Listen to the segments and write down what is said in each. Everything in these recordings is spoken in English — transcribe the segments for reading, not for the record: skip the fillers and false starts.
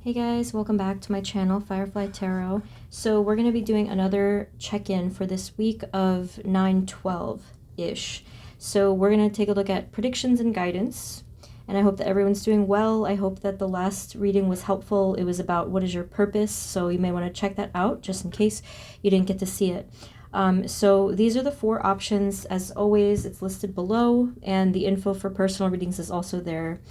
Hey guys, welcome back to my channel, Firefly Tarot. So we're going to be doing another check-in for this week of 9/12-ish. So we're going to take a look at predictions and guidance, and I hope that everyone's doing well. I hope that the last reading was helpful. It was about what is your purpose, so you may want to check that out just in case you didn't get to see it. So these are the 4 options. As always, it's listed below, and the info for personal readings is also there.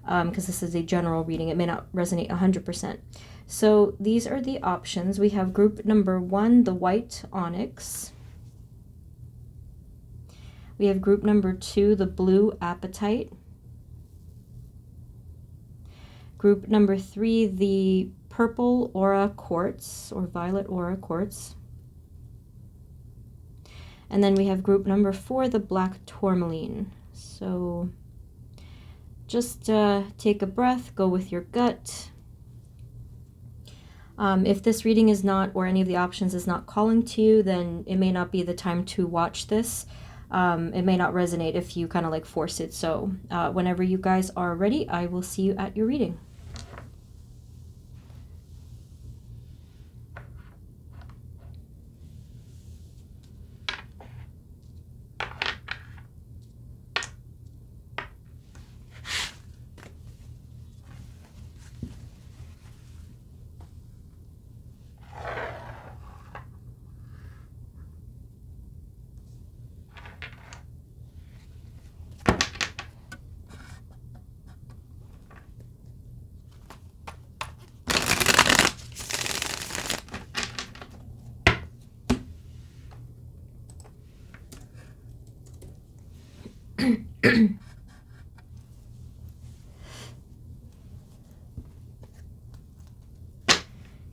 Because this is a general reading, it may not resonate 100%. So these are the options. We have group number 1, the white onyx. We have group number 2, the blue apatite. Group number 3, the purple aura quartz or violet aura quartz. And then we have group number 4, the black tourmaline. So just take a breath, go with your gut. If this reading is not, or any of the options is not calling to you, then it may not be the time to watch this. It may not resonate if you kind of like force it. So whenever you guys are ready, I will see you at your reading.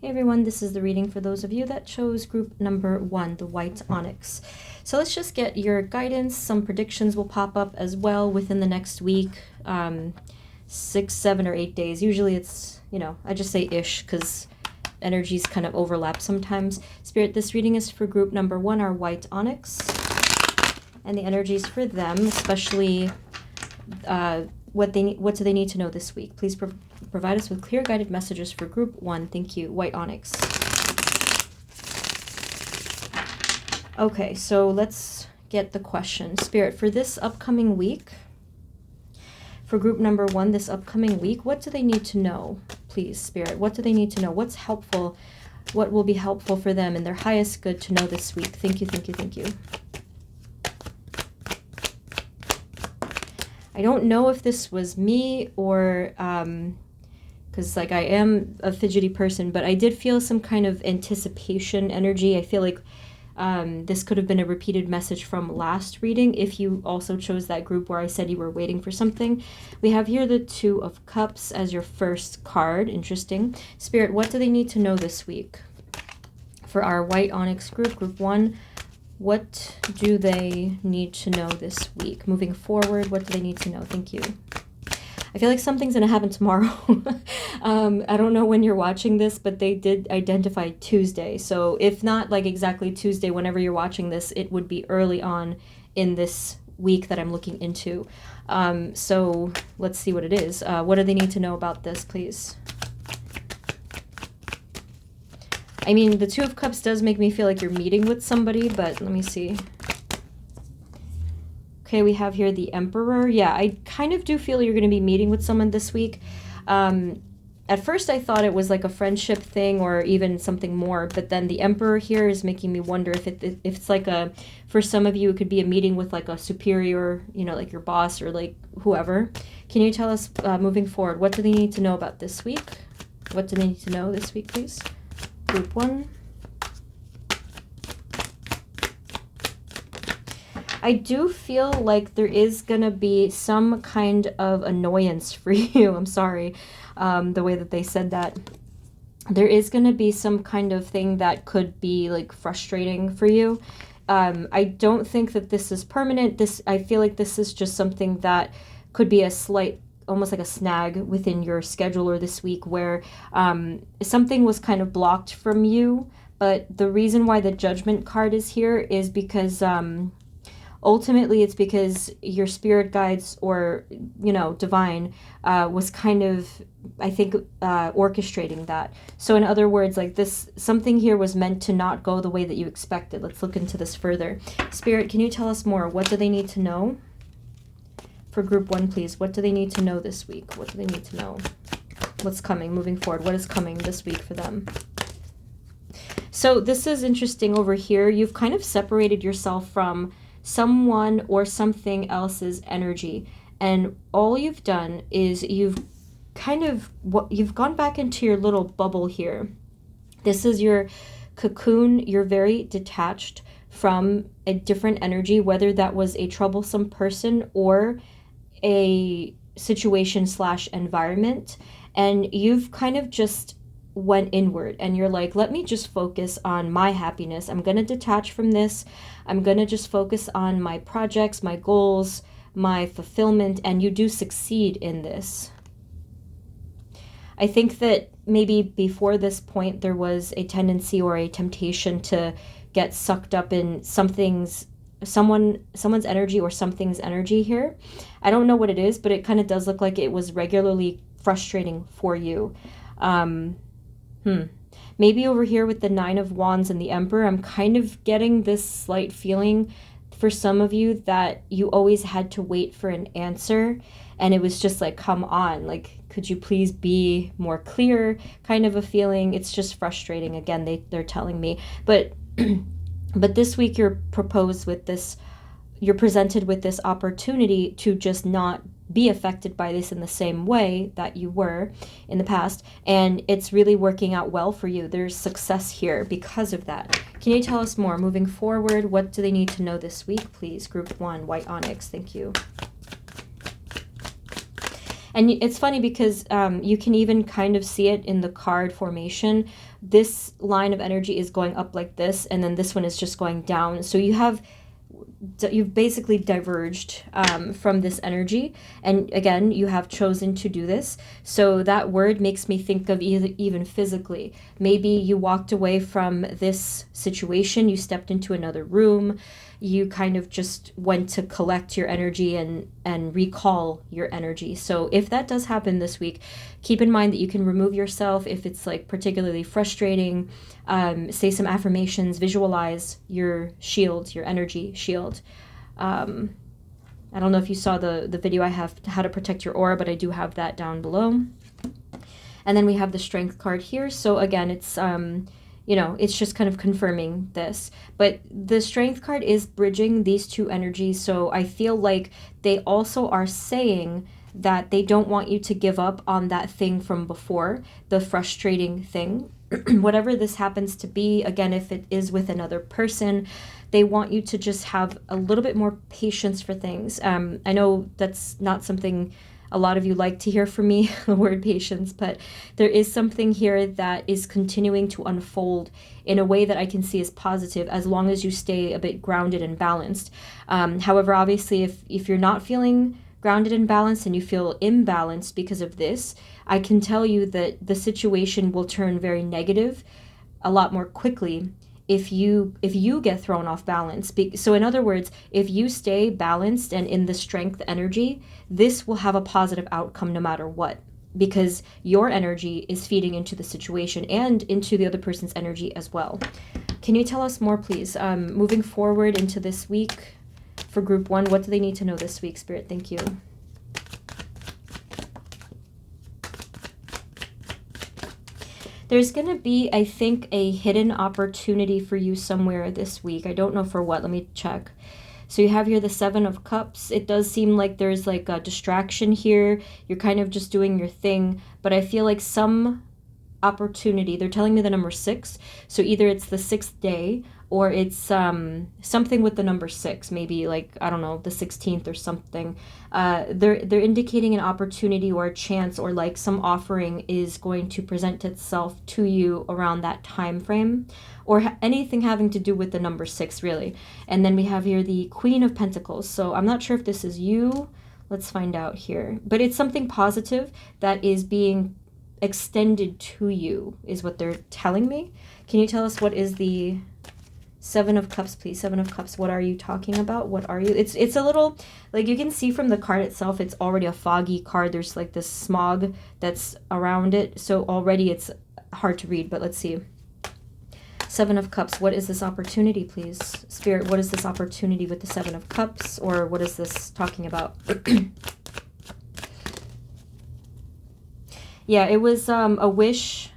Hey everyone, this is the reading for those of you that chose group number 1, the white onyx. So let's just get your guidance. Some predictions will pop up as well within the next week, 6, 7, or 8 days. Usually it's, I just say ish because energies kind of overlap sometimes. Spirit, this reading is for group number 1, our white onyx. And the energies for them, especially what do they need to know this week. Please provide us with clear guided messages for group 1. Thank you, white onyx. Okay, so let's get the question. Spirit, for this upcoming week, for group number 1, this upcoming week, what do they need to know? Please, Spirit, what do they need to know? What's helpful? What will be helpful for them in their highest good to know this week? Thank you, thank you, thank you. I don't know if this was me or, because like I am a fidgety person, but I did feel some kind of anticipation energy. I feel like this could have been a repeated message from last reading if you also chose that group where I said you were waiting for something. We have here the 2 of Cups as your first card. Interesting. Spirit, what do they need to know this week? For our white onyx group, group 1, what do they need to know this week? Moving forward, what do they need to know? Thank you. I feel like something's going to happen tomorrow. I don't know when you're watching this, but they did identify Tuesday. So if not like exactly Tuesday, whenever you're watching this, it would be early on in this week that I'm looking into. So let's see what it is. What do they need to know about this, please? I mean, the 2 of Cups does make me feel like you're meeting with somebody, but let me see. Okay, we have here the Emperor. Yeah, I kind of do feel you're going to be meeting with someone this week. At first, I thought it was like a friendship thing or even something more, but then the Emperor here is making me wonder if it's like for some of you, it could be a meeting with like a superior, like your boss or like whoever. Can you tell us moving forward, what do they need to know about this week? What do they need to know this week, please? Group 1. I do feel like there is going to be some kind of annoyance for you. I'm sorry, the way that they said that. There is going to be some kind of thing that could be like frustrating for you. I don't think that this is permanent. I feel like this is just something that could be a slight, almost like a snag within your scheduler this week where something was kind of blocked from you. But the reason why the Judgment card is here is because ultimately it's because your spirit guides, or, you know, divine, was kind of, I think, orchestrating that. So in other words, like this, something here was meant to not go the way that you expected. Let's look into this further. Spirit, can you tell us more? What do they need to know? For group 1, please. What do they need to know this week? What do they need to know? What's coming, moving forward? What is coming this week for them? So this is interesting over here. You've kind of separated yourself from someone or something else's energy. And all you've done is you've gone back into your little bubble here. This is your cocoon. You're very detached from a different energy, whether that was a troublesome person or a situation / environment. And you've kind of just went inward, and you're like, let me just focus on my happiness. I'm going to detach from this. I'm going to just focus on my projects, my goals, my fulfillment. And you do succeed in this. I think that maybe before this point, there was a tendency or a temptation to get sucked up in someone's energy or something's energy here. I don't know what it is, but it kind of does look like it was regularly frustrating for you. Maybe over here with the 9 of Wands and the Emperor, I'm kind of getting this slight feeling for some of you that you always had to wait for an answer, and it was just like, come on, like, could you please be more clear, kind of a feeling. It's just frustrating. Again, they're telling me, but this week you're presented with this opportunity to just not be affected by this in the same way that you were in the past, and it's really working out well for you. There's success here because of that. Can you tell us more moving forward? What do they need to know this week, please? Group 1, white onyx. Thank you. And it's funny because you can even kind of see it in the card formation. This line of energy is going up like this, and then this one is just going down. So you've basically diverged from this energy, and again, you have chosen to do this. So that word makes me think of even physically. Maybe you walked away from this situation, you stepped into another room, you kind of just went to collect your energy and recall your energy. So if that does happen this week, keep in mind that you can remove yourself if it's like particularly frustrating. Say some affirmations, visualize your shield, your energy shield. I don't know if you saw the video I have, how to protect your aura, but I do have that down below. And then we have the strength card here. So again, it's it's just kind of confirming this. But the strength card is bridging these two energies. So I feel like they also are saying that they don't want you to give up on that thing from before, the frustrating thing. Whatever this happens to be, again, if it is with another person, they want you to just have a little bit more patience for things. I know that's not something a lot of you like to hear from me, the word patience, but there is something here that is continuing to unfold in a way that I can see as positive, as long as you stay a bit grounded and balanced. However, obviously, if you're not feeling grounded and balanced and you feel imbalanced because of this, I can tell you that the situation will turn very negative a lot more quickly if you get thrown off balance. So in other words, if you stay balanced and in the strength energy, this will have a positive outcome no matter what, because your energy is feeding into the situation and into the other person's energy as well. Can you tell us more, please? Moving forward into this week for group 1, what do they need to know this week, Spirit? Thank you. There's going to be, I think, a hidden opportunity for you somewhere this week. I don't know for what. Let me check. So you have here the 7 of Cups. It does seem like there's like a distraction here. You're kind of just doing your thing. But I feel like some opportunity, they're telling me the number 6. So either it's the 6th day or it's something with the number 6, maybe like, I don't know, the 16th or something. They're indicating an opportunity or a chance, or like some offering is going to present itself to you around that time frame, or anything having to do with the number 6, really. And then we have here the Queen of Pentacles. So I'm not sure if this is you. Let's find out here. But it's something positive that is being extended to you, is what they're telling me. Can you tell us what is the Seven of Cups, please. Seven of Cups. What are you talking about? What are you? It's a little, like, you can see from the card itself, it's already a foggy card. There's like this smog that's around it. So already it's hard to read, but let's see. Seven of Cups. What is this opportunity, please? Spirit, what is this opportunity with the Seven of Cups? Or what is this talking about? Yeah, it was a wish.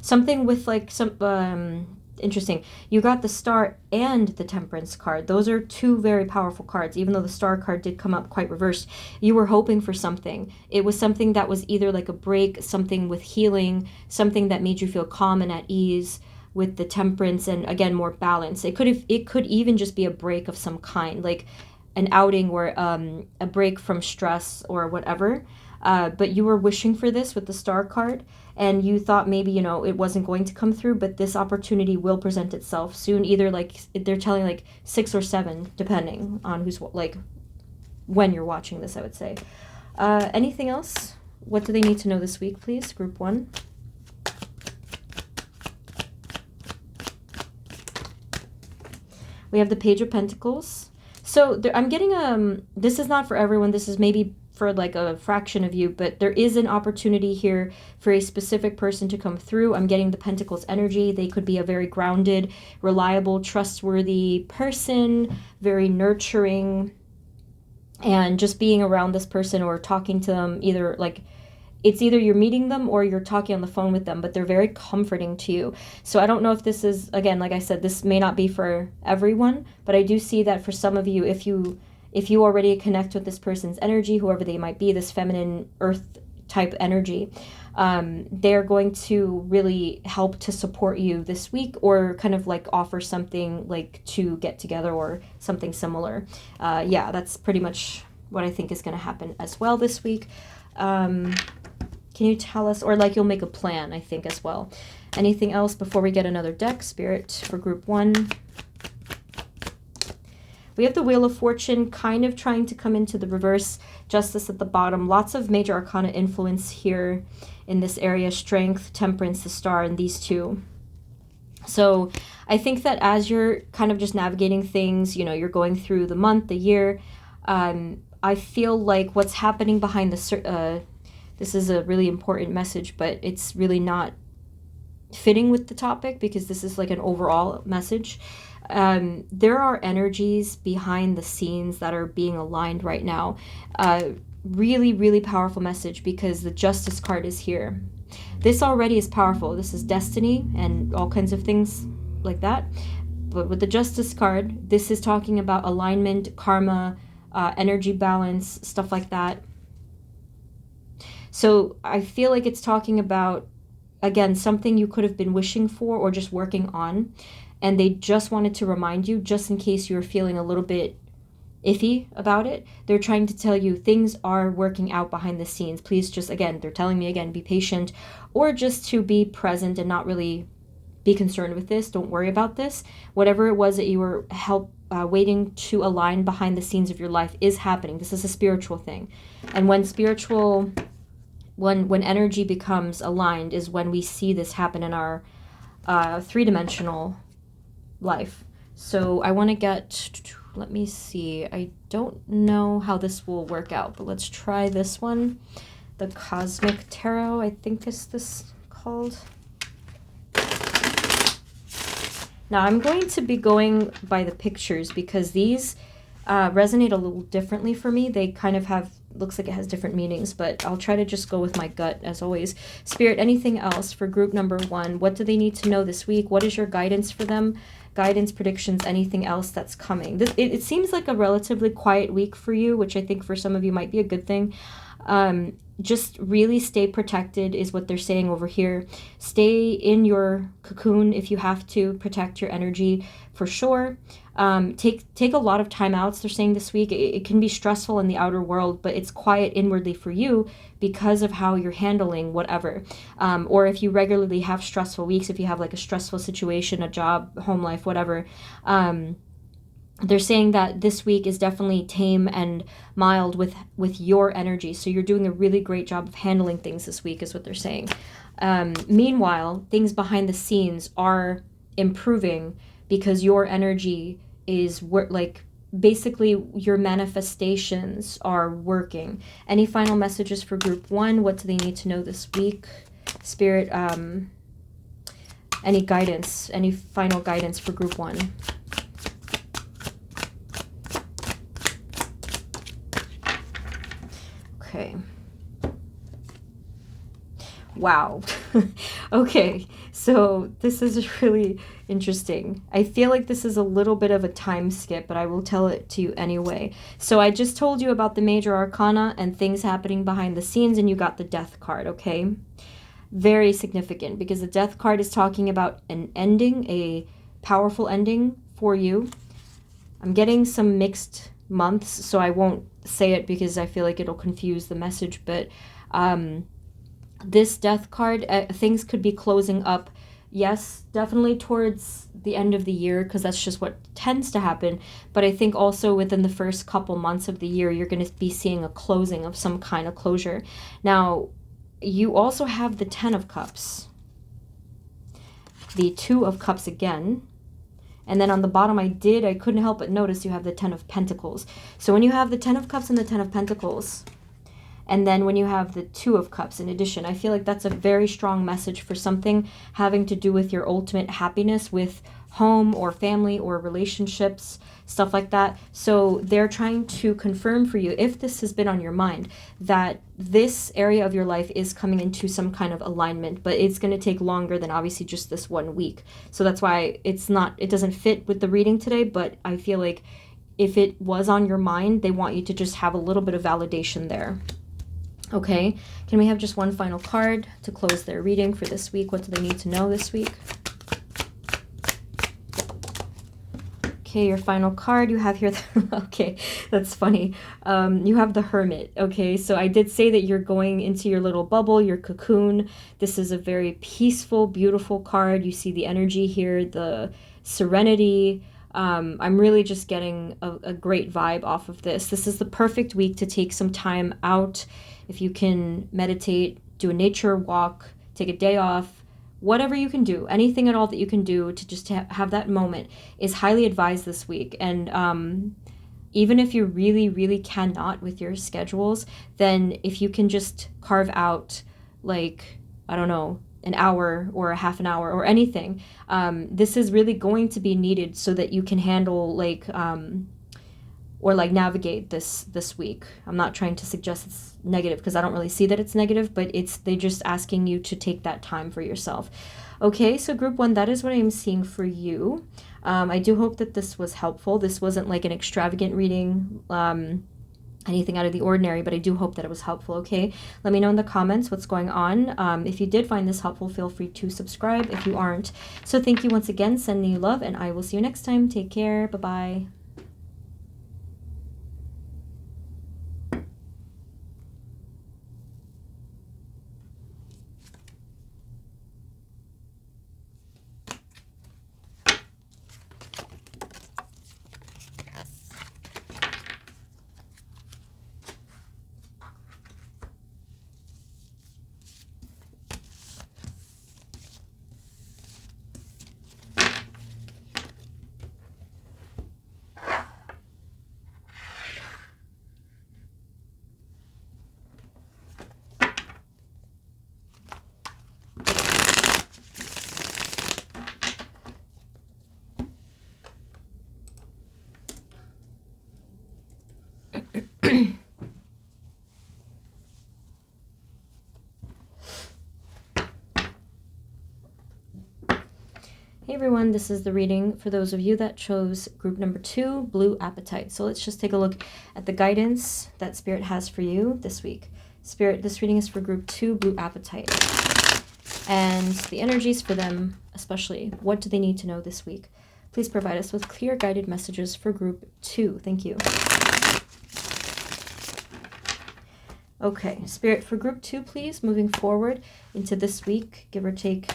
Something with like some... interesting. You got the Star and the Temperance card. Those are two very powerful cards. Even though the Star card did come up quite reversed, you were hoping for something. It was something that was either like a break, something with healing, something that made you feel calm and at ease with the Temperance, and again, more balance. It could even just be a break of some kind, like an outing or a break from stress or whatever. But you were wishing for this with the Star card, and you thought maybe, you know, it wasn't going to come through, but this opportunity will present itself soon. Either like they're telling like 6 or 7, depending on who's like when you're watching this, I would say. Anything else? What do they need to know this week, please? Group 1. We have the Page of Pentacles. So there, I'm getting this is not for everyone. This is maybe for like a fraction of you, but there is an opportunity here for a specific person to come through. I'm getting the Pentacles energy. They could be a very grounded, reliable, trustworthy person, very nurturing, and just being around this person or talking to them, either like it's either you're meeting them or you're talking on the phone with them, but they're very comforting to you. So I don't know if this is, again, like I said, this may not be for everyone, but I do see that for some of you, if you already connect with this person's energy, whoever they might be, this feminine earth type energy, they're going to really help to support you this week, or kind of like offer something like to get together or something similar. Yeah, that's pretty much what I think is going to happen as well this week. Can you tell us, or like you'll make a plan, I think, as well. Anything else before we get another deck, Spirit, for group 1? We have the Wheel of Fortune kind of trying to come into the reverse, Justice at the bottom. Lots of major arcana influence here in this area. Strength, Temperance, the Star, and these two. So I think that as you're kind of just navigating things, you know, you're going through the month, the year, I feel like what's happening behind the... this is a really important message, but it's really not fitting with the topic because this is like an overall message. There are energies behind the scenes that are being aligned right now. Really, really powerful message because the Justice card is here. This already is powerful. This is destiny and all kinds of things like that. But with the Justice card, this is talking about alignment, karma, energy balance, stuff like that. So I feel like it's talking about, again, something you could have been wishing for or just working on. And they just wanted to remind you, just in case you were feeling a little bit iffy about it. They're trying to tell you things are working out behind the scenes. Please just, again, they're telling me again, be patient, or just to be present and not really be concerned with this. Don't worry about this. Whatever it was that you were waiting to align behind the scenes of your life is happening. This is a spiritual thing. And when spiritual... When energy becomes aligned is when we see this happen in our three-dimensional life. So I want to get, let me see, I don't know how this will work out, but let's try this one. The Cosmic Tarot, I think is this called. Now I'm going to be going by the pictures because these resonate a little differently for me. They kind of have, looks like it has different meanings, but I'll try to just go with my gut as always. Spirit, anything else for group number 1? What do they need to know this week? What is your guidance for them? Guidance, predictions, anything else that's coming? It seems like a relatively quiet week for you, which I think for some of you might be a good thing. Just really stay protected is what they're saying over here. Stay in your cocoon if you have to. Protect your energy for sure. Take a lot of time outs, they're saying this week. It can be stressful in the outer world, but it's quiet inwardly for you because of how you're handling whatever. Or if you regularly have stressful weeks, if you have like a stressful situation, a job, home life, whatever, they're saying that this week is definitely tame and mild with your energy. So you're doing a really great job of handling things this week is what they're saying. Meanwhile, things behind the scenes are improving because your energy is like basically your manifestations are working. Any final messages for group 1? What do they need to know this week? Spirit, any guidance, any final guidance for group 1? Okay. Wow. Okay, so this is really interesting. I feel like this is a little bit of a time skip, but I will tell it to you anyway. So I just told you about the major arcana and things happening behind the scenes, and you got the death card, okay? Very significant, because the death card is talking about an ending, a powerful ending for you. I'm getting some mixed months, so I won't say it because I feel like it'll confuse the message, but this death card, things could be closing up. Yes, definitely towards the end of the year, because that's just what tends to happen. But I think also within the first couple months of the year, you're going to be seeing a closing of some kind of closure. Now, you also have the 10 of Cups, the 2 of Cups again. And then on the bottom, I couldn't help but notice you have the 10 of Pentacles. So when you have the 10 of Cups and the 10 of Pentacles, and then when you have the 2 of Cups in addition, I feel like that's a very strong message for something having to do with your ultimate happiness with home or family or relationships, stuff like that. So they're trying to confirm for you, if this has been on your mind, that this area of your life is coming into some kind of alignment, but it's going to take longer than obviously just this 1 week. So that's why it doesn't fit with the reading today, but I feel like if it was on your mind, they want you to just have a little bit of validation there. Okay, can we have just one final card to close their reading for this week? What do they need to know this week? Okay, your final card you have here. Okay, that's funny. You have the Hermit. Okay, so I did say that you're going into your little bubble, your cocoon. This is a very peaceful, beautiful card. You see the energy here, the serenity. I'm really just getting a great vibe off of this. This is the perfect week to take some time out. If you can meditate, do a nature walk, take a day off, whatever you can do, anything at all that you can do to just have that moment is highly advised this week. And even if you really, really cannot with your schedules, then if you can just carve out, like, I don't know, an hour or a half an hour or anything, this is really going to be needed so that you can handle or navigate this week. I'm not trying to suggest it's negative, because I don't really see that it's negative, but they're just asking you to take that time for yourself. Okay, so group 1, that is what I'm seeing for you. I do hope that this was helpful. This wasn't like an extravagant reading, anything out of the ordinary, but I do hope that it was helpful. Okay, let me know in the comments what's going on. If you did find this helpful, feel free to subscribe if you aren't. So thank you once again, sending you love, and I will see you next time. Take care. Bye-bye. Hey everyone, this is the reading for those of you that chose group number 2, Blue Apatite. So let's just take a look at the guidance that Spirit has for you this week. Spirit, this reading is for group 2, Blue Apatite. And the energies for them, especially, what do they need to know this week? Please provide us with clear guided messages for group 2. Thank you. Okay, Spirit, for group 2, please, moving forward into this week, give or take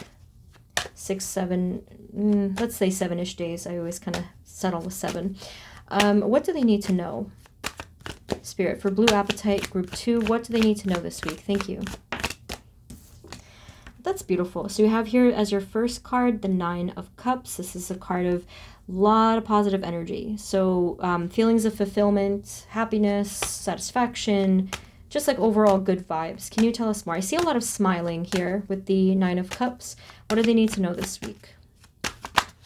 6, 7, let's say 7-ish days. I always kind of settle with 7. What do they need to know? Spirit, for Blue Apatite, group 2, what do they need to know this week? Thank you. What that's beautiful. So you have here as your first card, the Nine of Cups. This is a card of a lot of positive energy. So feelings of fulfillment, happiness, satisfaction, just like overall good vibes. Can you tell us more? I see a lot of smiling here with the Nine of Cups. What do they need to know this week?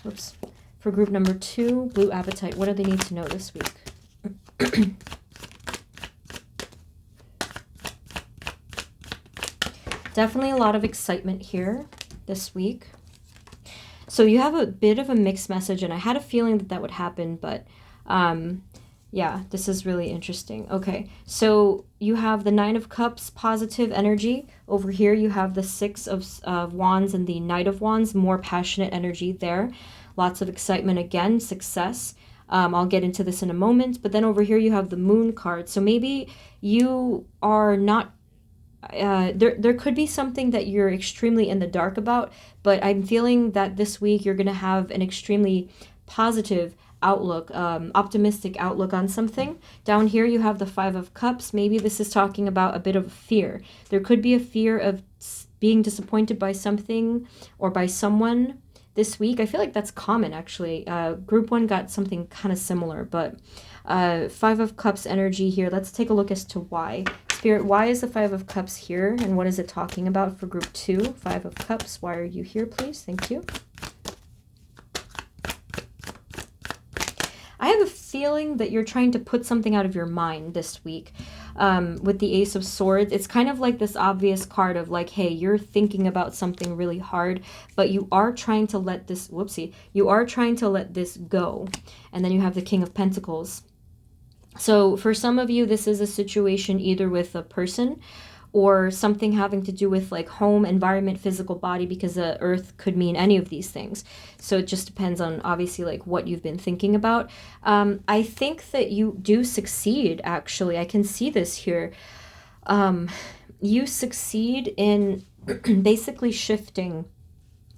Whoops. For group number 2, blue apatite, what do they need to know this week? Definitely a lot of excitement here this week. So you have a bit of a mixed message, and I had a feeling that that would happen, but yeah, this is really interesting. Okay, so you have the Nine of Cups, positive energy. Over here you have the Six of Wands and the Knight of Wands, more passionate energy there. Lots of excitement again, success. I'll get into this in a moment, but then over here you have the Moon card. So maybe you are not there could be something that you're extremely in the dark about, but I'm feeling that this week you're going to have an extremely positive outlook, optimistic outlook on something. Down here you have the Five of Cups. Maybe this is talking about a bit of fear. There could be a fear of being disappointed by something or by someone this week. I feel like that's common, actually. Group 1 got something kind of similar, but Five of Cups energy here. Let's take a look as to why. Spirit, why is the Five of Cups here, and what is it talking about for group 2? Five of Cups, why are you here, please? Thank you. I have a feeling that you're trying to put something out of your mind this week. With the Ace of Swords, it's kind of like this obvious card of like, hey, you're thinking about something really hard, but you are trying to let this, whoopsie, you are trying to let this go. And then you have the King of Pentacles. So for some of you, this is a situation either with a person or something having to do with like home, environment, physical body, because the earth could mean any of these things. So it just depends on obviously like what you've been thinking about. I think that you do succeed, actually. I can see this here. You succeed in basically shifting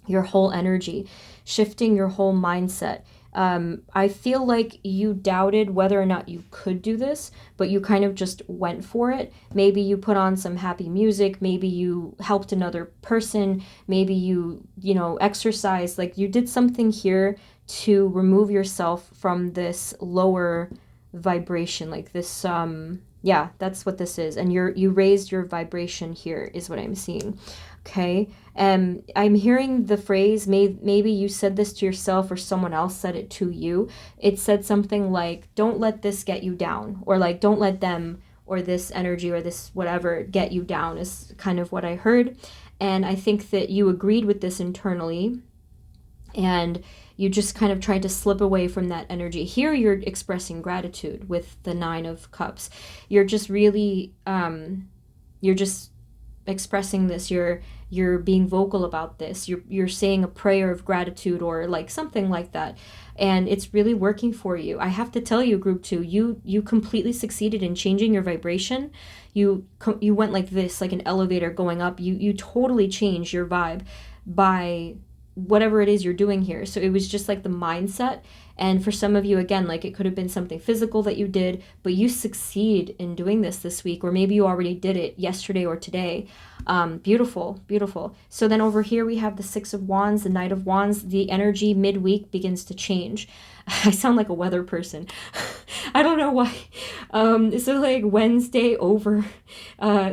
your whole energy, shifting your whole mindset. I feel like you doubted whether or not you could do this, but you kind of just went for it. Maybe you put on some happy music, maybe you helped another person, maybe you exercised, like you did something here to remove yourself from this lower vibration, like this, yeah, that's what this is. And you raised your vibration here is what I'm seeing. Okay, I'm hearing the phrase, maybe you said this to yourself or someone else said it to you. It said something like, don't let this get you down, or like, don't let them or this energy or this whatever get you down is kind of what I heard. And I think that you agreed with this internally, and you just kind of tried to slip away from that energy. Here you're expressing gratitude with the Nine of Cups. You're just really, you're just expressing this, you're being vocal about this, you're saying a prayer of gratitude or like something like that, and it's really working for you. I have to tell you, group 2, you completely succeeded in changing your vibration. You went like this, like an elevator going up. You totally changed your vibe by whatever it is you're doing here. So it was just like the mindset. And for some of you, again, like it could have been something physical that you did, but you succeed in doing this week, or maybe you already did it yesterday or today. Beautiful, beautiful. So then over here we have the Six of Wands, the Knight of Wands. The energy midweek begins to change. I sound like a weather person. I don't know why. So like Wednesday over.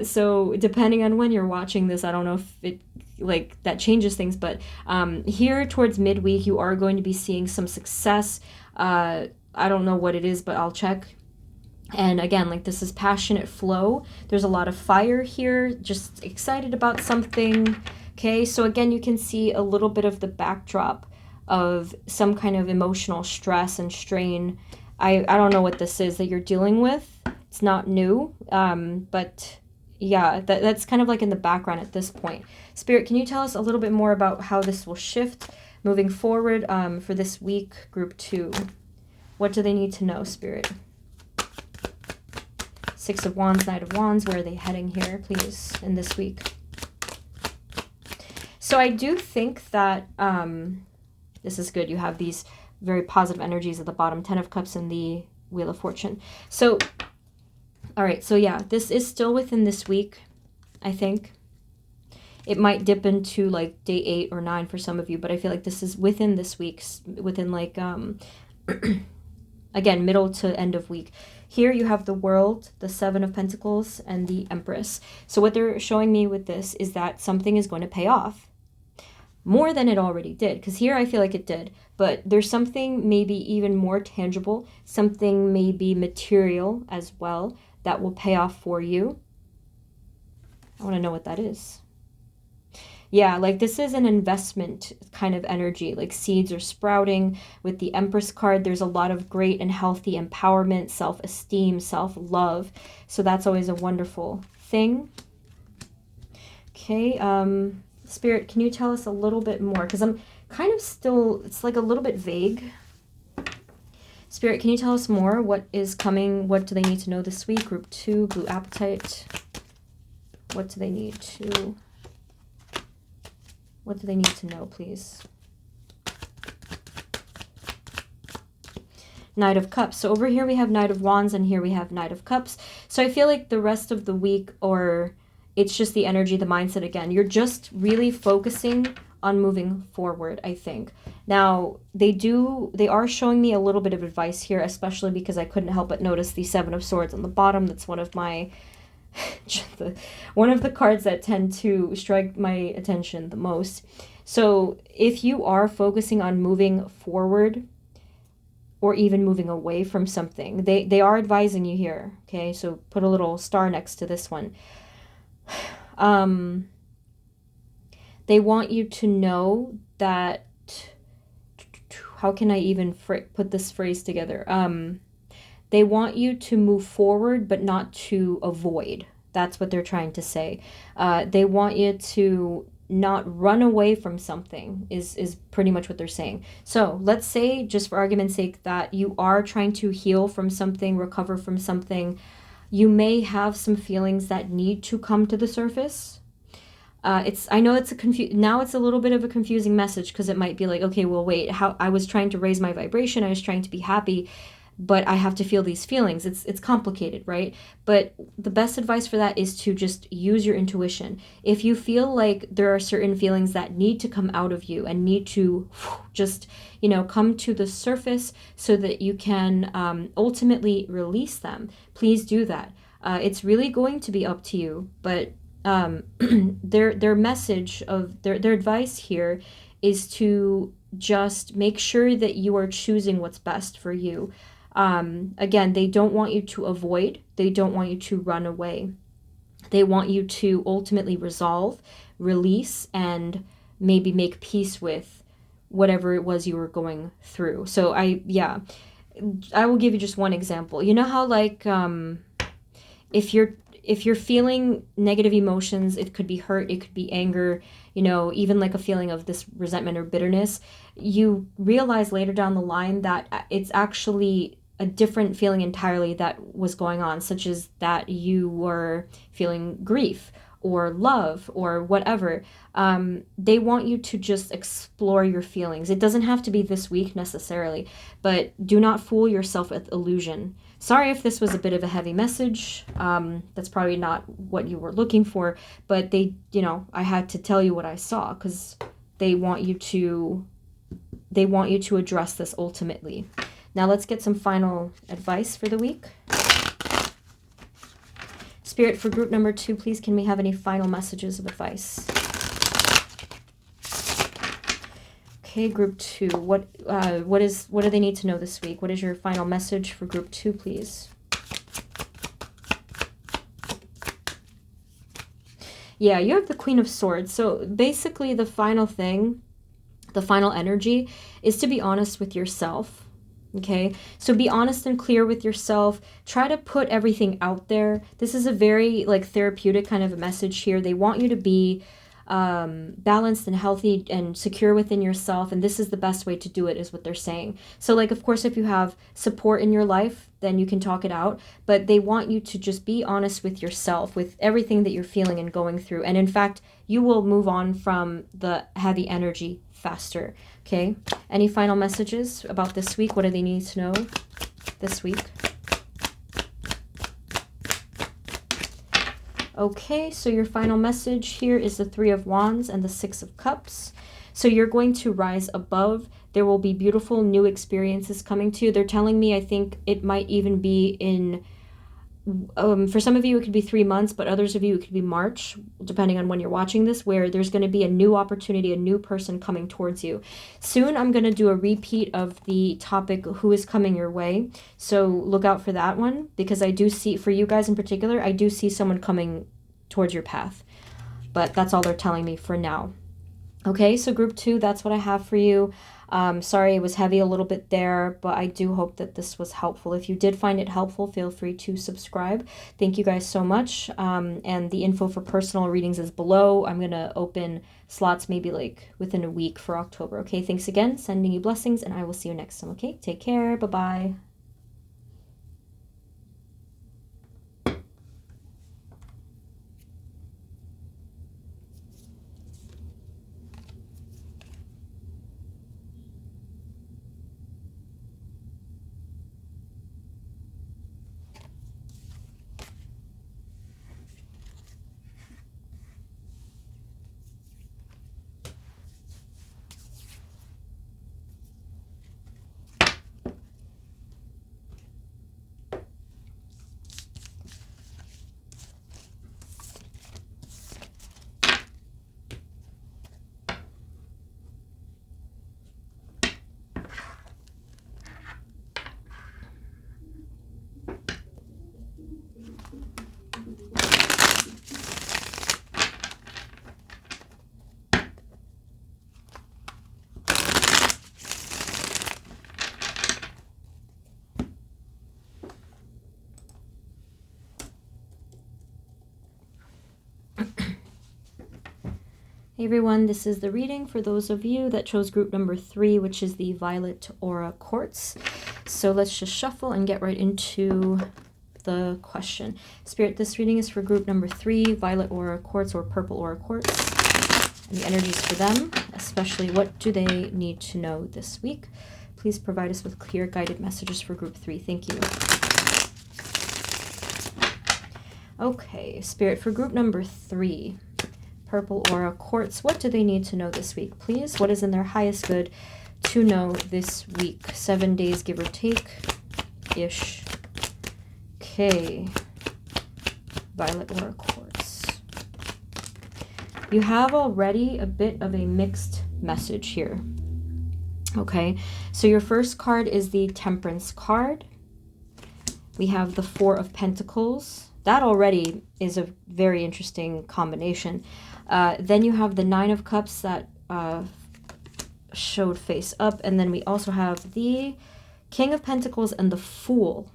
So depending on when you're watching this, I don't know if it like that changes things, but here towards midweek you are going to be seeing some success. I don't know what it is, but I'll check. And again, like this is passionate flow. There's a lot of fire here, just excited about something. Okay, so again, you can see a little bit of the backdrop of some kind of emotional stress and strain. I don't know what this is that you're dealing with. It's not new, but yeah, that's kind of like in the background at this point. Spirit, can you tell us a little bit more about how this will shift moving forward for this week, group 2? What do they need to know, Spirit? Six of Wands, Knight of Wands, where are they heading here, please, in this week? So I do think that this is good. You have these very positive energies at the bottom, 10 of Cups and the Wheel of Fortune. So all right, so yeah, this is still within this week, I think. It might dip into like day 8 or 9 for some of you, but I feel like this is within this week, within like, again, middle to end of week. Here you have the World, the Seven of Pentacles, and the Empress. So what they're showing me with this is that something is going to pay off more than it already did, because here I feel like it did, but there's something maybe even more tangible, something maybe material as well, that will pay off for you. I want to know what that is. Yeah, like this is an investment kind of energy, like seeds are sprouting. With the Empress card, there's a lot of great and healthy empowerment, self-esteem, self-love. So that's always a wonderful thing. Okay, Spirit, can you tell us a little bit more? Because I'm kind of still, it's like a little bit vague. Spirit, can you tell us more? What is coming? What do they need to know this week? Group 2, blue apatite. What do they need to... What do they need to know, please? Knight of Cups. So over here we have Knight of Wands, and here we have Knight of Cups. So I feel like the rest of the week, or it's just the energy, the mindset again. You're just really focusing on moving forward, I think. Now, they are showing me a little bit of advice here, especially because I couldn't help but notice the Seven of Swords on the bottom. That's one of my... one of the cards that tend to strike my attention the most. So if you are focusing on moving forward or even moving away from something, they are advising you here. Okay, so put a little star next to this one. They want you to know that, how can I even put this phrase together? They want you to move forward, but not to avoid. That's what they're trying to say. They want you to not run away from something, is pretty much what they're saying. So let's say, just for argument's sake, that you are trying to heal from something, recover from something. You may have some feelings that need to come to the surface. I know it's now it's a little bit of a confusing message, because it might be like, okay, well, wait, how I was trying to raise my vibration, I was trying to be happy, but I have to feel these feelings. It's complicated, right? But the best advice for that is to just use your intuition. If you feel like there are certain feelings that need to come out of you and need to just, come to the surface so that you can ultimately release them, please do that. It's really going to be up to you, but their message of their advice here is to just make sure that you are choosing what's best for you. Again, they don't want you to avoid. They don't want you to run away. They want you to ultimately resolve, release, and maybe make peace with whatever it was you were going through. So I will give you just one example. You know how like if you're feeling negative emotions, it could be hurt, it could be anger, even like a feeling of this resentment or bitterness, you realize later down the line that it's actually a different feeling entirely that was going on, such as that you were feeling grief or love or whatever. They want you to just explore your feelings. It doesn't have to be this week necessarily, but do not fool yourself with illusion. Sorry if this was a bit of a heavy message. That's probably not what you were looking for, but I had to tell you what I saw, because they want you to address this ultimately. Now let's get some final advice for the week. Spirit, for group number 2, please, can we have any final messages of advice? Okay, group 2, what do they need to know this week? What is your final message for group 2, please? Yeah, you have the Queen of Swords. So basically the final thing, the final energy, is to be honest with yourself. Okay, so be honest and clear with yourself. Try to put everything out there. This is a very therapeutic kind of a message here. They want you to be balanced and healthy and secure within yourself, and this is the best way to do it, is what they're saying. So of course, if you have support in your life, then you can talk it out, but they want you to just be honest with yourself, with everything that you're feeling and going through, and in fact, you will move on from the heavy energy faster. Okay, any final messages about this week? What do they need to know this week? Okay, so your final message here is the Three of Wands and the Six of Cups. So you're going to rise above. There will be beautiful new experiences coming to you. They're telling me, I think it might even be in, for some of you it could be 3 months, but others of you it could be March, depending on when you're watching this, where there's going to be a new opportunity, a new person coming towards you. Soon I'm going to do a repeat of the topic, who is coming your way. So look out for that one, because I do see, for you guys in particular, I do see someone coming towards your path. But that's all they're telling me for now. Okay, so group 2, that's what I have for you. Sorry it was heavy a little bit there, but I do hope that this was helpful. If you did find it helpful, feel free to subscribe. Thank you guys so much. And the info for personal readings is below. I'm going to open slots maybe like within a week for October. Okay, thanks again. Sending you blessings, and I will see you next time. Okay, take care. Bye-bye. Hey everyone, this is the reading for those of you that chose group number 3, which is the Violet Aura Quartz. So let's just shuffle and get right into the question. Spirit, this reading is for group number 3, Violet Aura Quartz or Purple Aura Quartz. And the energies for them, especially what do they need to know this week? Please provide us with clear guided messages for group 3. Thank you. Okay, Spirit, for group number 3. Purple Aura Quartz. What do they need to know this week, please? What is in their highest good to know this week? 7 days, give or take-ish. Okay. Violet Aura Quartz. You have already a bit of a mixed message here. Okay, so your first card is the Temperance card. We have the Four of Pentacles. That already is a very interesting combination. Then you have the Nine of Cups that showed face up. And then we also have the King of Pentacles and the Fool.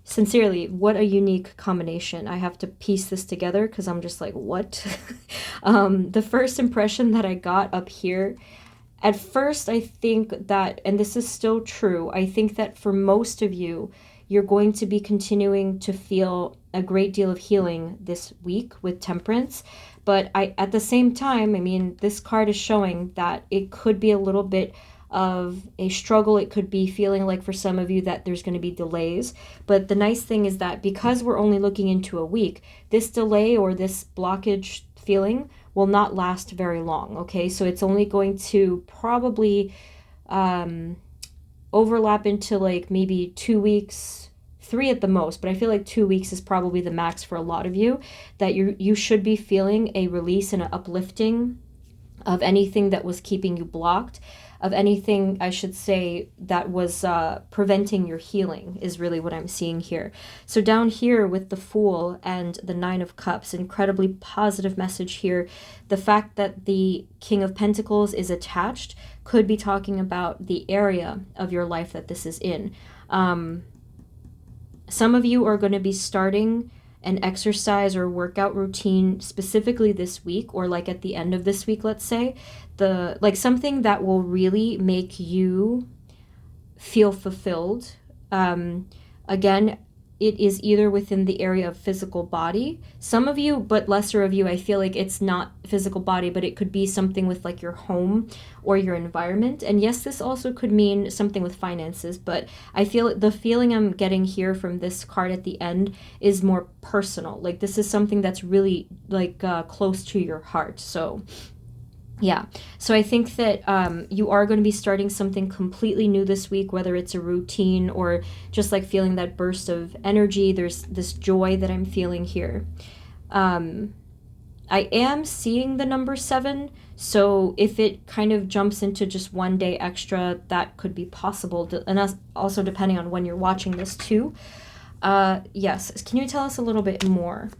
Sincerely, what a unique combination. I have to piece this together because I'm just like, what? The first impression that I got up here, at first I think that, and this is still true, I think that for most of you, you're going to be continuing to feel a great deal of healing this week with Temperance. But at the same time, I mean, this card is showing that it could be a little bit of a struggle. It could be feeling like for some of you that there's going to be delays. But the nice thing is that because we're only looking into a week, this delay or this blockage feeling will not last very long. Okay, so it's only going to probably overlap into like maybe 2 weeks, 3 at the most, but I feel like 2 weeks is probably the max for a lot of you, that you should be feeling a release and an uplifting of anything that was keeping you blocked, of anything, I should say, that was preventing your healing is really what I'm seeing here. So down here with the Fool and the Nine of Cups, incredibly positive message here. The fact that the King of Pentacles is attached could be talking about the area of your life that this is in. Some of you are going to be starting an exercise or workout routine specifically this week, or like at the end of this week, let's say, like something that will really make you feel fulfilled. Again, it is either within the area of physical body. Some of you, but lesser of you, I feel like it's not physical body, but it could be something with like your home or your environment. And yes, this also could mean something with finances, but I feel the feeling I'm getting here from this card at the end is more personal. Like this is something that's really like close to your heart. So yeah, so I think that you are going to be starting something completely new this week, whether it's a routine or just like feeling that burst of energy. There's this joy that I'm feeling here. I am seeing the number 7, so if it kind of jumps into just one day extra, that could be possible, and also depending on when you're watching this too. Yes, can you tell us a little bit more?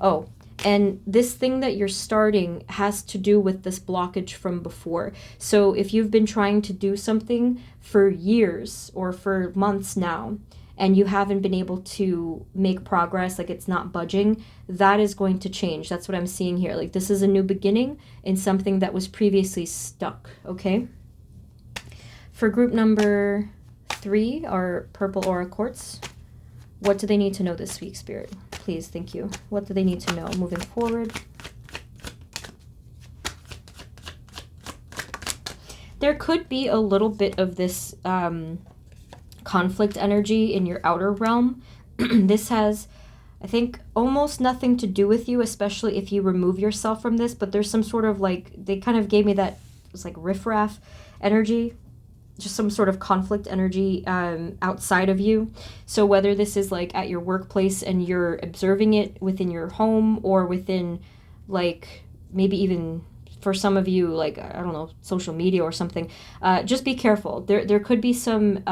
Oh, and this thing that you're starting has to do with this blockage from before. So if you've been trying to do something for years or for months now, and you haven't been able to make progress, like it's not budging, that is going to change. That's what I'm seeing here. Like this is a new beginning in something that was previously stuck, okay? For group number 3, our purple aura quartz, what do they need to know this week, Spirit? Please, thank you. What do they need to know moving forward? There could be a little bit of this conflict energy in your outer realm. This has, I think, almost nothing to do with you, especially if you remove yourself from this, but there's some sort of like, they kind of gave me that, it was like riffraff energy, just some sort of conflict energy outside of you. So whether this is like at your workplace and you're observing it within your home, or within like maybe even for some of you, like, I don't know, social media or something, just be careful. There could be some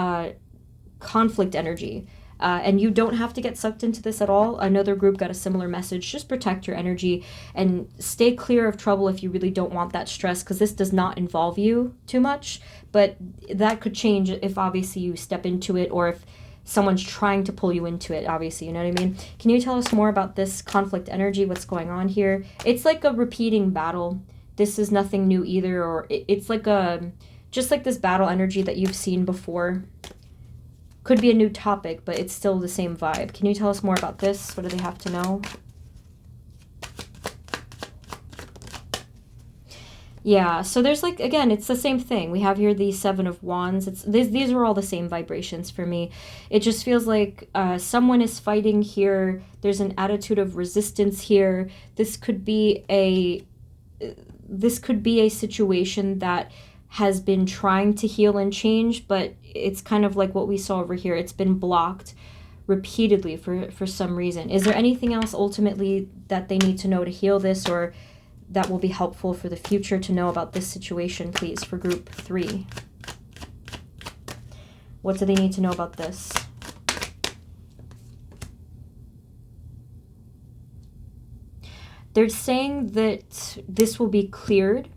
conflict energy. And you don't have to get sucked into this at all. Another group got a similar message. Just protect your energy and stay clear of trouble if you really don't want that stress, because this does not involve you too much. But that could change if obviously you step into it, or if someone's trying to pull you into it, obviously, you know what I mean? Can you tell us more about this conflict energy? What's going on here? It's like a repeating battle. This is nothing new either, or it's like just like this battle energy that you've seen before. Could be a new topic, but it's still the same vibe. Can you tell us more about this? What do they have to know? Yeah, so there's like, again, it's the same thing. We have here the 7 of Wands. These are all the same vibrations for me. It just feels like someone is fighting here. There's an attitude of resistance here. This could be a situation that has been trying to heal and change, but it's kind of like what we saw over here. It's been blocked repeatedly for some reason. Is there anything else ultimately that they need to know to heal this, or that will be helpful for the future to know about this situation, please, for group 3? What do they need to know about this? They're saying that this will be cleared,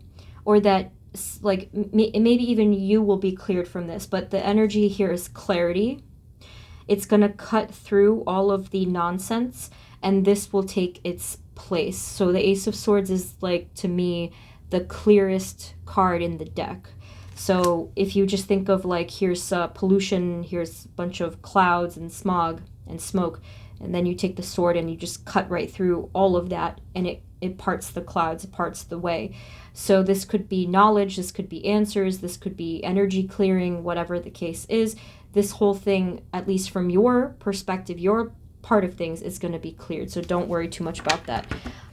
or that like maybe even you will be cleared from this, but the energy here is clarity. It's going to cut through all of the nonsense, and this will take its place. So the Ace of Swords is, like, to me, the clearest card in the deck. So if you just think of, like, here's pollution, here's a bunch of clouds and smog and smoke, and then you take the sword and you just cut right through all of that, and it parts the clouds, it parts the way. So this could be knowledge, this could be answers, this could be energy clearing, whatever the case is. This whole thing, at least from your perspective, your part of things, is going to be cleared. So don't worry too much about that.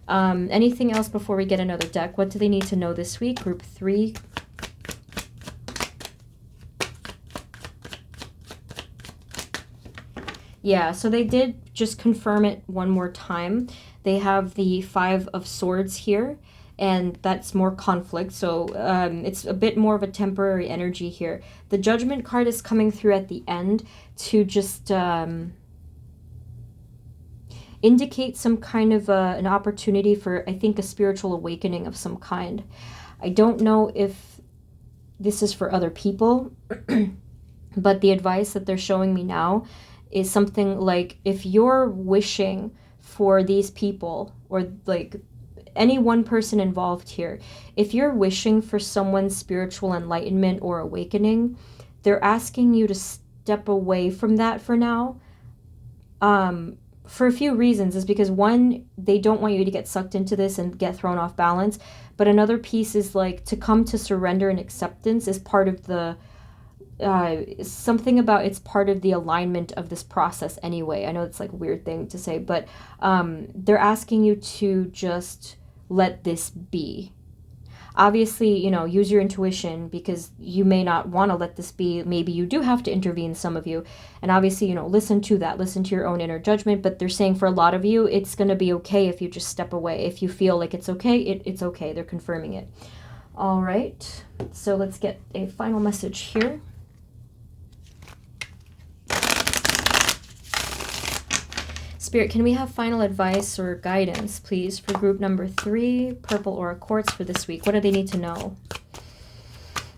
Anything else before we get another deck? What do they need to know this week? Group 3. Yeah, so they did just confirm it one more time. They have the 5 of Swords here, and that's more conflict. So it's a bit more of a temporary energy here. The Judgment card is coming through at the end to just indicate some kind of an opportunity for, I think, a spiritual awakening of some kind. I don't know if this is for other people, but the advice that they're showing me now is something like, if you're wishing for these people, or like any one person involved here, if you're wishing for someone's spiritual enlightenment or awakening, they're asking you to step away from that for now. for a few reasons. Is because one, they don't want you to get sucked into this and get thrown off balance. But another piece is like to come to surrender and acceptance is part of the something about it's part of the alignment of this process anyway. I know it's like a weird thing to say, but they're asking you to just let this be. Obviously, you know, use your intuition because you may not want to let this be. Maybe you do have to intervene, some of you. And obviously, you know, listen to that. Listen to your own inner judgment. But they're saying for a lot of you, it's going to be okay if you just step away. If you feel like it's okay, it's okay. They're confirming it. All right. So let's get a final message here. Spirit, can we have final advice or guidance, please, for group number 3, Purple Aura Quartz, for this week? What do they need to know?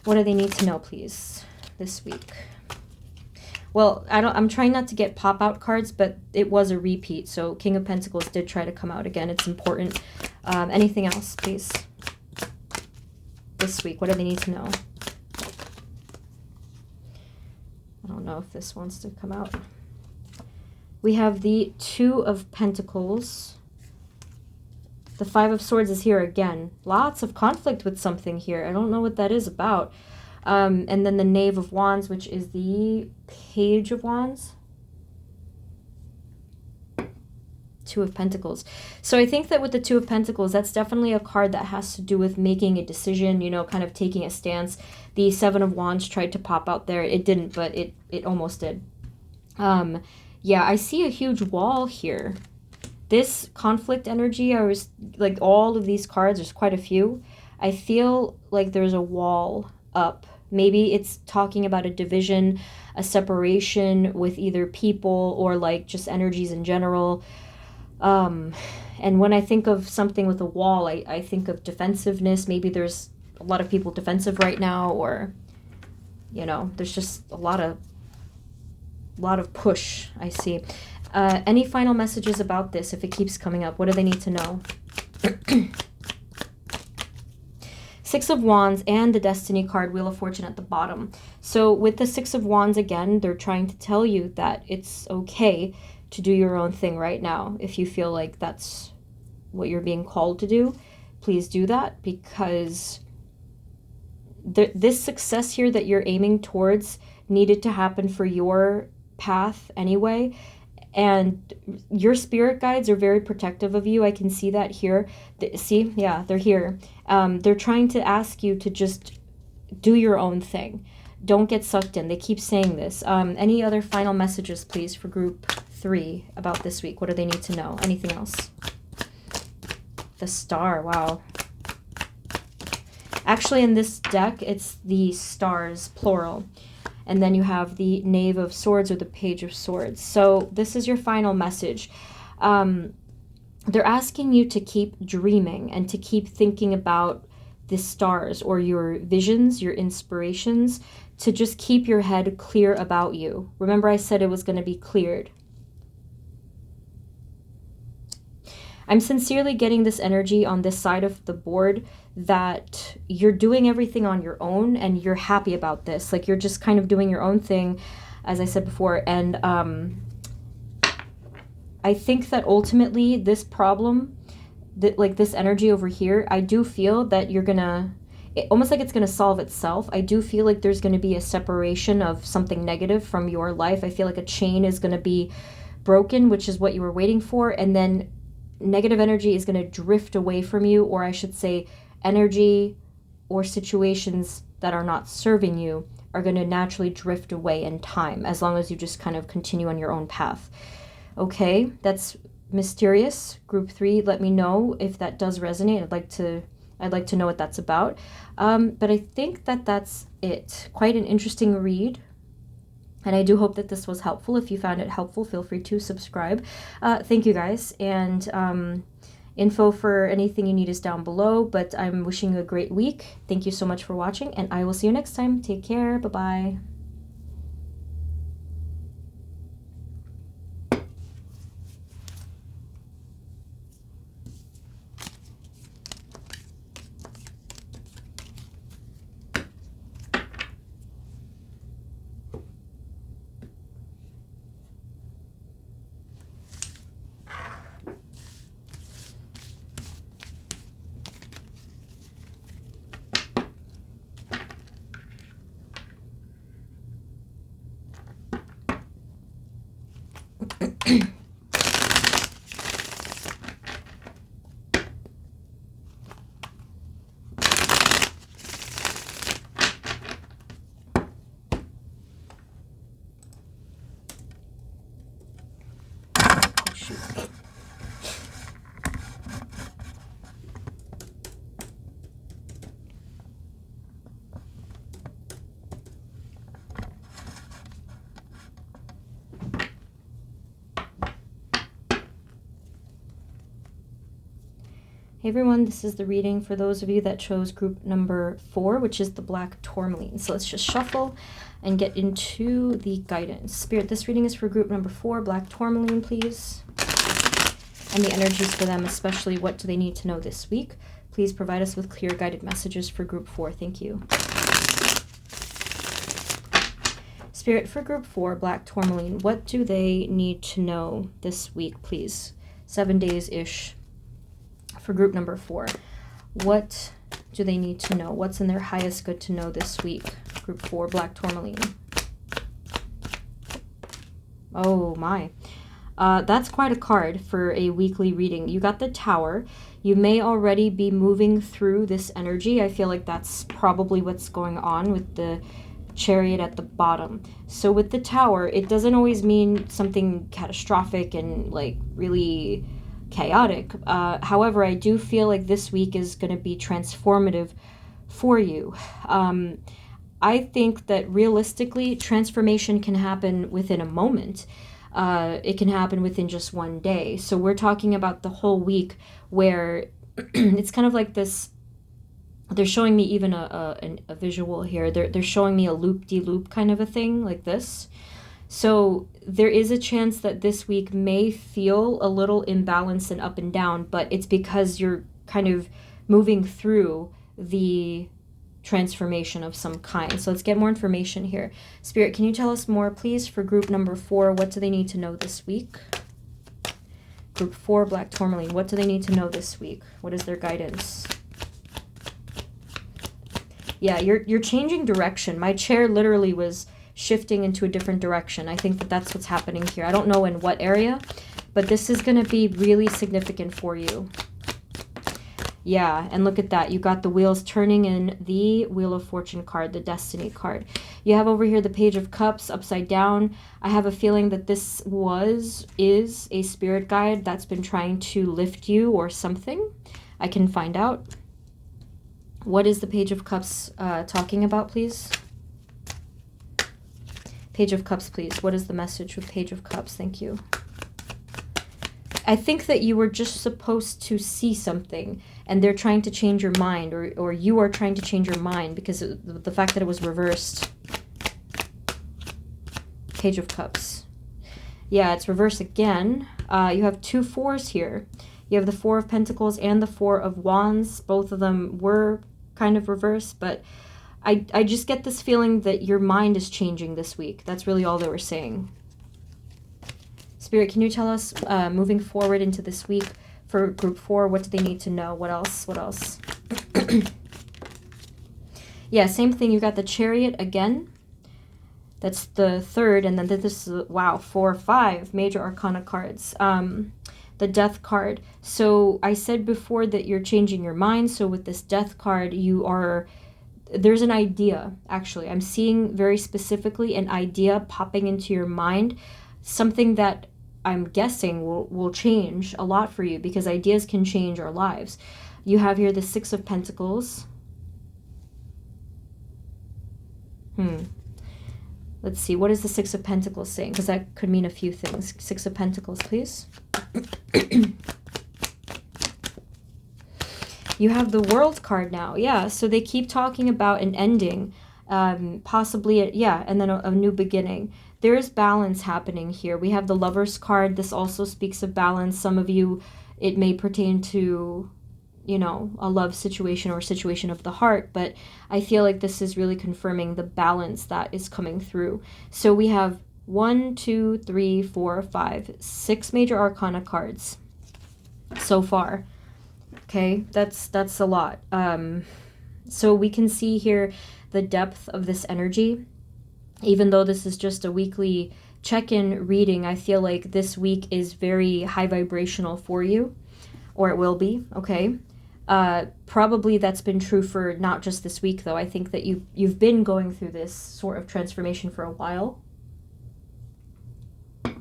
What do they need to know, please, this week? Well, I'm trying not to get pop-out cards, but it was a repeat, so King of Pentacles did try to come out again. It's important. Anything else, please? This week, what do they need to know? I don't know if this wants to come out. We have the 2 of Pentacles. The 5 of Swords is here again. Lots of conflict with something here. I don't know what that is about. And then the Knave of Wands, which is the Page of Wands. 2 of Pentacles. So I think that with the 2 of Pentacles, that's definitely a card that has to do with making a decision, you know, kind of taking a stance. The 7 of Wands tried to pop out there. It didn't, but it almost did. Yeah, I see a huge wall here. This conflict energy, I was like, all of these cards, there's quite a few. I feel like there's a wall up. Maybe it's talking about a division, a separation with either people or like just energies in general. And when I think of something with a wall, I think of defensiveness. Maybe there's a lot of people defensive right now, or, you know, there's just a lot of push, I see. Any final messages about this if it keeps coming up? What do they need to know? 6 of Wands and the Destiny card, Wheel of Fortune at the bottom. So with the 6 of Wands, again, they're trying to tell you that it's okay to do your own thing right now. If you feel like that's what you're being called to do, please do that, because this success here that you're aiming towards needed to happen for your path anyway, and your spirit guides are very protective of you. I can see that here. See, yeah, they're here. They're trying to ask you to just do your own thing. Don't get sucked in. They keep saying this. Any other final messages, please, for group 3 about this week? What do they need to know? Anything else? The Star, wow. Actually, in this deck, it's the stars, plural. And then you have the Knave of Swords or the Page of Swords. So this is your final message. They're asking you to keep dreaming and to keep thinking about the stars or your visions, your inspirations, to just keep your head clear about you. Remember, I said it was going to be cleared. I'm sincerely getting this energy on this side of the board that you're doing everything on your own and you're happy about this. Like, you're just kind of doing your own thing, as I said before. And I think that ultimately this problem, like this energy over here, I do feel that you're gonna, almost like it's gonna solve itself. I do feel like there's gonna be a separation of something negative from your life. I feel like a chain is gonna be broken, which is what you were waiting for. And then negative energy is going to drift away from you, or I should say energy or situations that are not serving you are going to naturally drift away in time, as long as you just kind of continue on your own path. Okay, that's mysterious. Group 3, let me know if that does resonate. I'd like to know what that's about. But I think that that's it. Quite an interesting read. And I do hope that this was helpful. If you found it helpful, feel free to subscribe. Thank you, guys. And info for anything you need is down below. But I'm wishing you a great week. Thank you so much for watching, and I will see you next time. Take care. Bye-bye. Hey everyone, this is the reading for those of you that chose group number 4, which is the black tourmaline. So let's just shuffle and get into the guidance. Spirit, this reading is for group number 4, black tourmaline, please. And the energies for them, especially what do they need to know this week. Please provide us with clear guided messages for group 4. Thank you. Spirit, for group 4, black tourmaline, what do they need to know this week, please? 7 days-ish. For group number 4, what do they need to know? What's in their highest good to know this week? Group 4, black tourmaline. Oh my. That's quite a card for a weekly reading. You got the Tower. You may already be moving through this energy. I feel like that's probably what's going on with the Chariot at the bottom. So with the Tower, it doesn't always mean something catastrophic and like really chaotic. However, I do feel like this week is going to be transformative for you. I think that realistically, transformation can happen within a moment. It can happen within just one day. So we're talking about the whole week where it's kind of like this. They're showing me even a visual here. They're showing me a loop-de-loop kind of a thing like this. So there is a chance that this week may feel a little imbalanced and up and down, but it's because you're kind of moving through the transformation of some kind. So let's get more information here. Spirit, can you tell us more, please, for group number 4? What do they need to know this week? Group 4, black tourmaline. What do they need to know this week? What is their guidance? Yeah, you're changing direction. My chair literally was shifting into a different direction. I think that that's what's happening here. I don't know in what area, but this is going to be really significant for you. Yeah, and look at that. You got the wheels turning in the Wheel of Fortune card, the Destiny card. You have over here the Page of Cups upside down. I have a feeling that this is a spirit guide that's been trying to lift you or something. I can find out. What is the Page of Cups talking about, please? Page of Cups, please. What is the message with Page of Cups? Thank you. I think that you were just supposed to see something and they're trying to change your mind, or you are trying to change your mind because of the fact that it was reversed. Page of Cups. Yeah, it's reversed again. You have 2 4s here. You have the 4 of Pentacles and the 4 of Wands. Both of them were kind of reversed, but I just get this feeling that your mind is changing this week. That's really all they were saying. Spirit, can you tell us, moving forward into this week for group 4, what do they need to know? What else? What else? Yeah, same thing. You got the Chariot again. That's the 3rd, and then this is, wow, 4, 5 major arcana cards. The Death card. So I said before that you're changing your mind. So with this Death card, there's an idea, actually. I'm seeing very specifically an idea popping into your mind, something that I'm guessing will change a lot for you because ideas can change our lives. You have here the 6 of Pentacles. Let's see, what is the 6 of Pentacles saying? Because that could mean a few things. 6 of Pentacles, please. You have the World card now. Yeah, so they keep talking about an ending, possibly, and then a new beginning. There is balance happening here. We have the Lovers card. This also speaks of balance. Some of you, it may pertain to, you know, a love situation or situation of the heart, but I feel like this is really confirming the balance that is coming through. So we have 1, 2, 3, 4, 5, 6 major arcana cards so far. Okay, that's a lot. So we can see here the depth of this energy. Even though this is just a weekly check-in reading, I feel like this week is very high vibrational for you, or it will be, okay? Probably that's been true for not just this week, though. I think that you've been going through this sort of transformation for a while,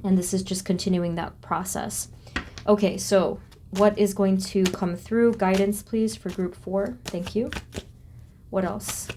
and this is just continuing that process. Okay, so what is going to come through? Guidance, please, for group 4. Thank you. What else?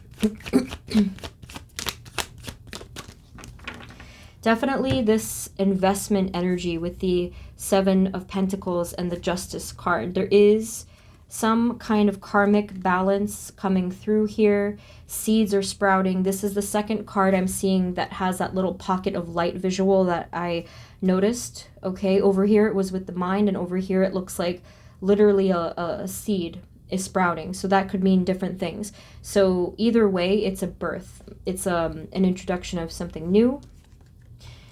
Definitely this investment energy with the 7 of Pentacles and the Justice card. There is some kind of karmic balance coming through here. Seeds are sprouting. This is the second card I'm seeing that has that little pocket of light visual that I noticed. Okay, over here it was with the mind, and over here it looks like literally a seed is sprouting. So that could mean different things. So either way, it's a birth. It's an introduction of something new.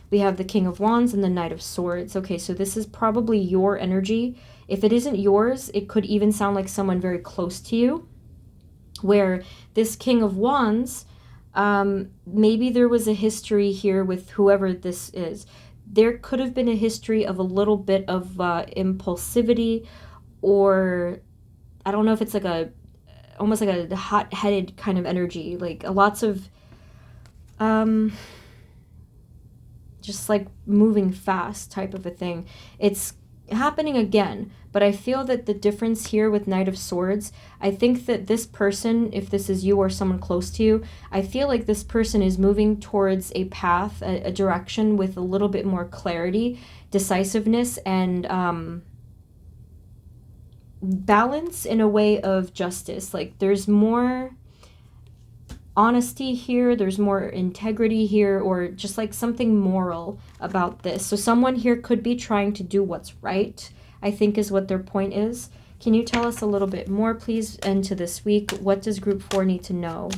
We have the King of Wands and the Knight of Swords. Okay, so this is probably your energy. If it isn't yours, it could even sound like someone very close to you, where this King of Wands, maybe there was a history here with whoever this is. There could have been a history of a little bit of impulsivity, or I don't know if it's like almost like a hot-headed kind of energy, like lots of just like moving fast type of a thing. It's happening again, but I feel that the difference here with Knight of Swords, I think that this person, if this is you or someone close to you, I feel like this person is moving towards a path, a direction with a little bit more clarity, decisiveness, and balance in a way of justice. Like there's more honesty here, there's more integrity here, or just like something moral about this. So someone here could be trying to do what's right, I think is what their point is. Can you tell us a little bit more, please, into this week? What does group 4 need to know?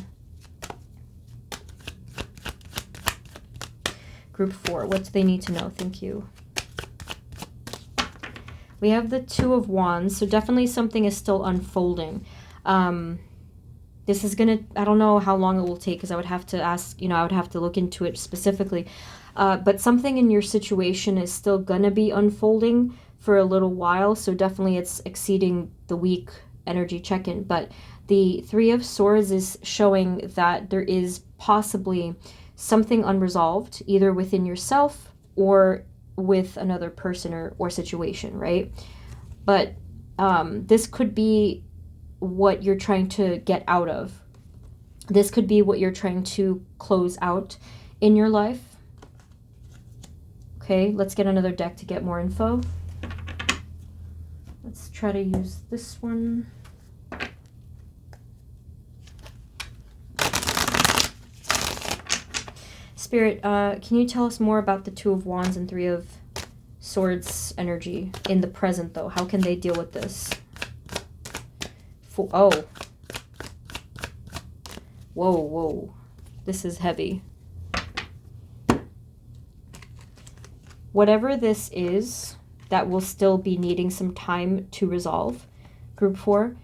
Group 4, what do they need to know? Thank you. We have the Two of Wands, so definitely something is still unfolding. This is gonna, I don't know how long it will take, because I would have to ask, I would have to look into it specifically. But something in your situation is still gonna be unfolding for a little while, so definitely it's exceeding the week energy check-in. But the Three of Swords is showing that there is possibly something unresolved, either within yourself or with another person or situation, right? But this could be what you're trying to get out of. This could be what you're trying to close out in your life. Okay, let's get another deck to get more info. Let's try to use this one. Spirit, can you tell us more about the Two of Wands and Three of Swords energy in the present, though? How can they deal with this? Oh. Whoa. This is heavy. Whatever this is, that will still be needing some time to resolve, group 4.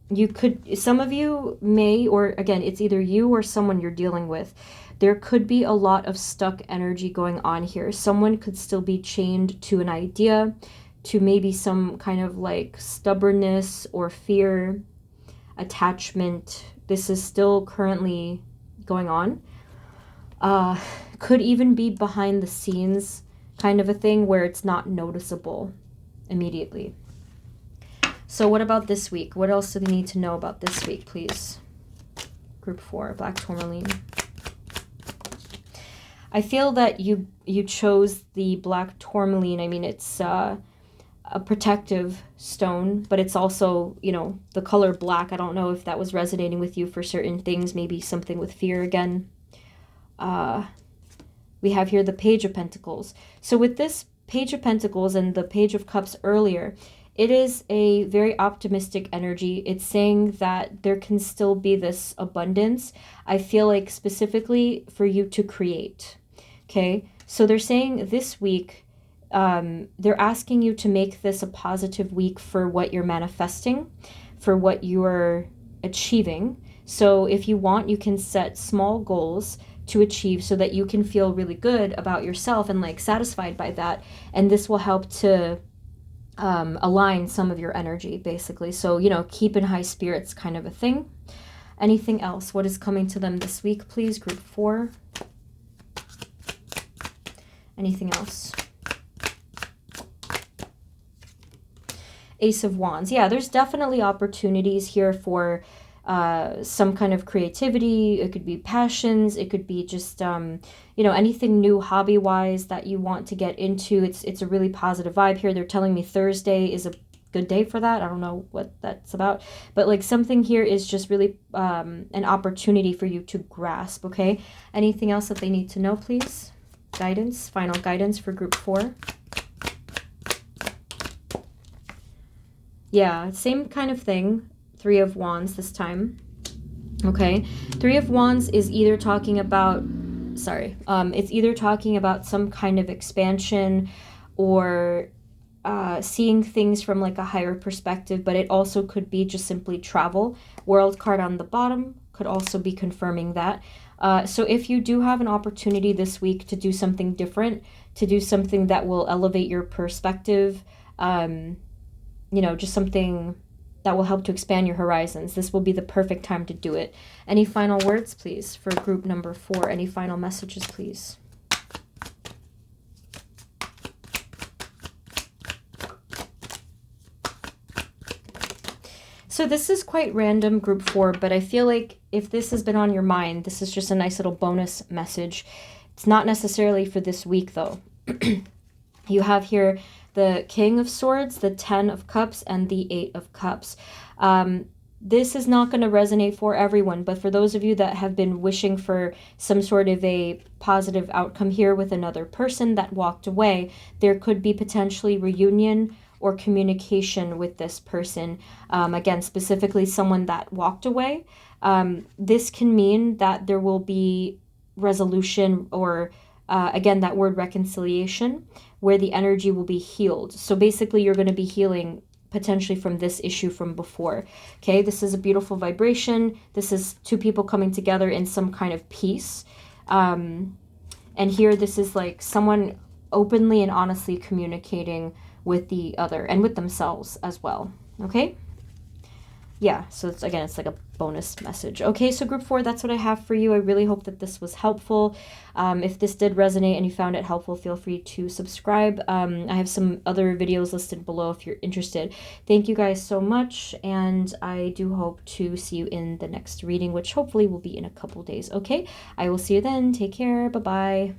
You could, some of you may, or again, it's either you or someone you're dealing with. There could be a lot of stuck energy going on here. Someone could still be chained to an idea, to maybe some kind of like stubbornness or fear, attachment. This is still currently going on. Could even be behind the scenes kind of a thing where it's not noticeable immediately. So what about this week? What else do they need to know about this week, please? Group 4, Black Tourmaline. I feel that you chose the Black Tourmaline. I mean, it's a protective stone, but it's also, the color black. I don't know if that was resonating with you for certain things, maybe something with fear again. We have here the Page of Pentacles. So with this Page of Pentacles and the Page of Cups earlier, it is a very optimistic energy. It's saying that there can still be this abundance. I feel like specifically for you to create. Okay, so they're saying this week, they're asking you to make this a positive week for what you're manifesting, for what you're achieving. So if you want, you can set small goals to achieve so that you can feel really good about yourself and like satisfied by that. And this will help to align some of your energy, basically. So, keep in high spirits kind of a thing. Anything else? What is coming to them this week, please? Group 4. Anything else? Ace of Wands. Yeah, there's definitely opportunities here for some kind of creativity. It could be passions. It could be just, anything new hobby-wise that you want to get into. It's a really positive vibe here. They're telling me Thursday is a good day for that. I don't know what that's about, but like something here is just really an opportunity for you to grasp. Okay, anything else that they need to know, please? Guidance, final guidance for group 4. Yeah, same kind of thing. 3 of Wands this time. Okay, 3 of Wands is either talking about, it's either talking about some kind of expansion or seeing things from like a higher perspective, but it also could be just simply travel. World card on the bottom could also be confirming that. So if you do have an opportunity this week to do something different, to do something that will elevate your perspective, you know, just something that will help to expand your horizons, this will be the perfect time to do it. Any final words, please, for group number 4? Any final messages, please? So this is quite random, group 4, but I feel like if this has been on your mind, this is just a nice little bonus message. It's not necessarily for this week, though. You have here the King of Swords, the 10 of Cups, and the 8 of Cups. This is not going to resonate for everyone, but for those of you that have been wishing for some sort of a positive outcome here with another person that walked away, there could be potentially reunion or communication with this person. Again, specifically someone that walked away. This can mean that there will be resolution or again, that word reconciliation, where the energy will be healed. So basically, you're going to be healing potentially from this issue from before. Okay, this is a beautiful vibration. This is 2 people coming together in some kind of peace. And here, this is like someone openly and honestly communicating with the other and with themselves as well. Okay? Yeah, so it's like a bonus message. Okay, so group 4, that's what I have for you. I really hope that this was helpful. If this did resonate and you found it helpful, feel free to subscribe. I have some other videos listed below if you're interested. Thank you guys so much, and I do hope to see you in the next reading, which hopefully will be in a couple days. Okay, I will see you then. Take care. Bye-bye.